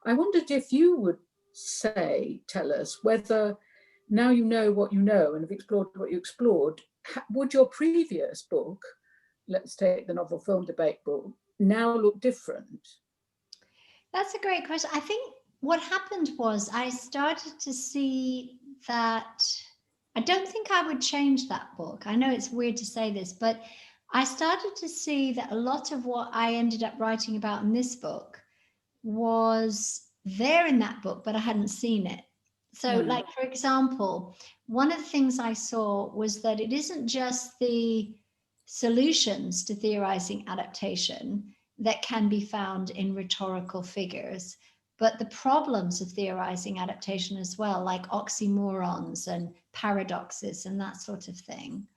I wondered if you would tell us whether, now you know what you know and have explored what you explored, would your previous book, let's take the novel film debate book, now look different? That's a great question. I think what happened was I started to see that I don't think I would change that book. I know it's weird to say this, but I started to see that a lot of what I ended up writing about in this book was there in that book, but I hadn't seen it. So, Mm. like, for example, one of the things I saw was that it isn't just the solutions to theorizing adaptation that can be found in rhetorical figures, but the problems of theorizing adaptation as well, like oxymorons and paradoxes and that sort of thing.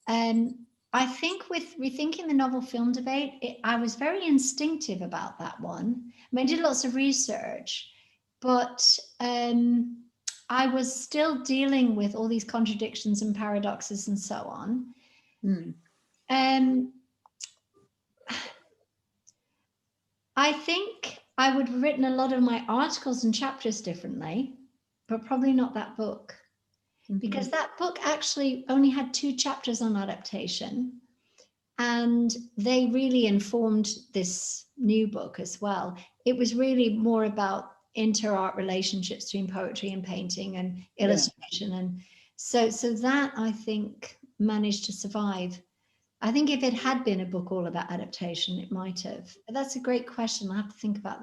Um, I think with rethinking the novel film debate, I was very instinctive about that one. I mean, I did lots of research, but I was still dealing with all these contradictions and paradoxes and so on. Mm. Um, I think I would have written a lot of my articles and chapters differently, but probably not that book. Mm-hmm. Because that book actually only had 2 chapters on adaptation. And they really informed this new book as well. It was really more about inter-art relationships between poetry and painting and Yeah. illustration. And so that I think managed to survive. I think if it had been a book all about adaptation, it might have. But that's a great question. I have to think about that.